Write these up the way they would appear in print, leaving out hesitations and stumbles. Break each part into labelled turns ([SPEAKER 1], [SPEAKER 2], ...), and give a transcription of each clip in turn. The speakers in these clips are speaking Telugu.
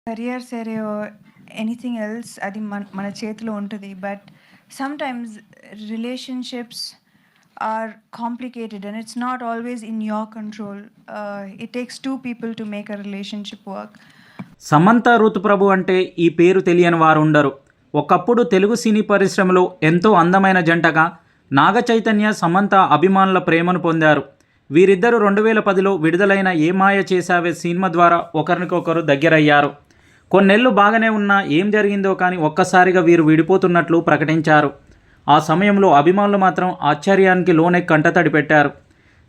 [SPEAKER 1] కెరియర్ సరే ఎనీథింగ్ ఎల్స్ అది మన చేతిలో ఉంటుంది. But sometimes relationships are complicated and it's not always in your control. It takes 2 people to make a relationship work.
[SPEAKER 2] Samantha Ruth Prabhu అంటే ఈ పేరు తెలియని వారు ఉండరు. ఒకప్పుడు తెలుగు సినీ పరిశ్రమలో ఎంతో అందమైన జంటగా నాగ చైతన్య, సమంత అభిమానుల ప్రేమను పొందారు. వీరిద్దరూ 2010లో విడుదలైన ఏ మాయ చేశావే సినిమా ద్వారా ఒకరికొకరు దగ్గరయ్యారు. కొన్నేళ్లు బాగానే ఉన్నా ఏం జరిగిందో కానీ ఒక్కసారిగా వీరు విడిపోతున్నట్లు ప్రకటించారు. ఆ సమయంలో అభిమానులు మాత్రం ఆశ్చర్యానికి లోనే కంటతడి పెట్టారు.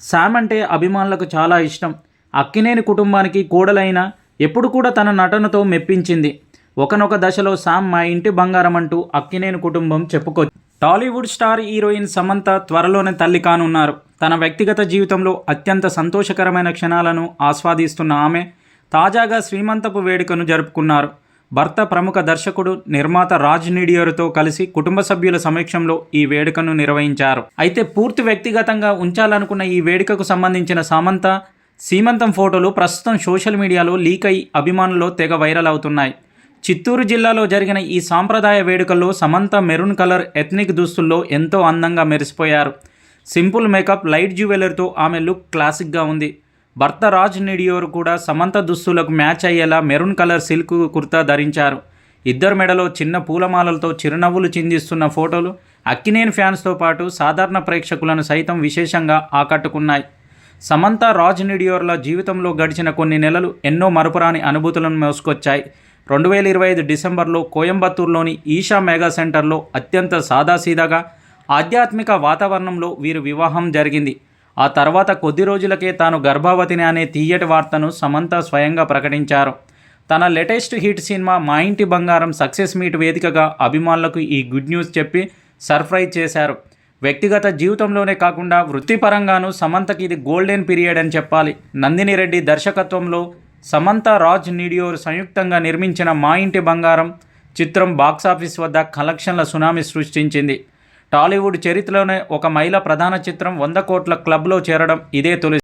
[SPEAKER 2] శామ్ అంటే అభిమానులకు చాలా ఇష్టం. అక్కినేని కుటుంబానికి కోడలైన ఎప్పుడు కూడా తన నటనతో మెప్పించింది. ఒకనొక దశలో శామ్ మా ఇంటి బంగారం అంటూ అక్కినేని కుటుంబం చెప్పుకొచ్చింది. టాలీవుడ్ స్టార్ హీరోయిన్ సమంత త్వరలోనే తల్లి కానున్నారు. తన వ్యక్తిగత జీవితంలో అత్యంత సంతోషకరమైన క్షణాలను ఆస్వాదిస్తున్న ఆమె తాజాగా శ్రీమంతపు వేడుకను జరుపుకున్నారు. భర్త ప్రముఖ దర్శకుడు, నిర్మాత రాజ్ నిడియోర్తో కలిసి కుటుంబ సభ్యుల సమక్షంలో ఈ వేడుకను నిర్వహించారు. అయితే పూర్తి వ్యక్తిగతంగా ఉంచాలనుకున్న ఈ వేడుకకు సంబంధించిన సమంత సీమంతం ఫోటోలు ప్రస్తుతం సోషల్ మీడియాలో లీక్ అయి అభిమానుల్లో తెగ వైరల్ అవుతున్నాయి. చిత్తూరు జిల్లాలో జరిగిన ఈ సాంప్రదాయ వేడుకల్లో సమంత మెరూన్ కలర్ ఎథ్నిక్ దుస్తుల్లో ఎంతో అందంగా మెరిసిపోయారు. సింపుల్ మేకప్, లైట్ జ్యువెలరీతో ఆమె లుక్ క్లాసిక్గా ఉంది. భర్త రాజ్ నిడియోర్ కూడా సమంత దుస్తులకు మ్యాచ్ అయ్యేలా మెరూన్ కలర్ సిల్క్ కుర్తా ధరించారు. ఇద్దరు మెడలో చిన్న పూలమాలలతో చిరునవ్వులు చిందిస్తున్న ఫోటోలు అక్కినేని ఫ్యాన్స్తో పాటు సాధారణ ప్రేక్షకులను సైతం విశేషంగా ఆకట్టుకున్నాయి. సమంత, రాజ్ నిడియోర్ల జీవితంలో గడిచిన కొన్ని నెలలు ఎన్నో మరపురాని అనుభూతులను మోసుకొచ్చాయి. 2025 డిసెంబర్లో కోయంబత్తూరులోని ఈషా మెగా సెంటర్లో అత్యంత సాదాసీదాగా ఆధ్యాత్మిక వాతావరణంలో వీరి వివాహం జరిగింది. ఆ తర్వాత కొద్ది రోజులకే తాను గర్భవతిని అనే తీయటి వార్తను సమంత స్వయంగా ప్రకటించారు. తన లేటెస్ట్ హిట్ సినిమా మా ఇంటి బంగారం సక్సెస్ మీట్ వేదికగా అభిమానులకు ఈ గుడ్ న్యూస్ చెప్పి సర్ప్రైజ్ చేశారు. వ్యక్తిగత జీవితంలోనే కాకుండా వృత్తిపరంగానూ సమంతకి ఇది గోల్డెన్ పీరియడ్ అని చెప్పాలి. నందిని రెడ్డి దర్శకత్వంలో సమంత, రాజ్ నిడియోర్ సంయుక్తంగా నిర్మించిన మా ఇంటి బంగారం చిత్రం బాక్సాఫీస్ వద్ద కలెక్షన్ల సునామీ సృష్టించింది. టాలీవుడ్ చరిత్రలోనే ఒక మహిళ ప్రధాన చిత్రం 100 కోట్ల క్లబ్లో చేరడం ఇదే తొలి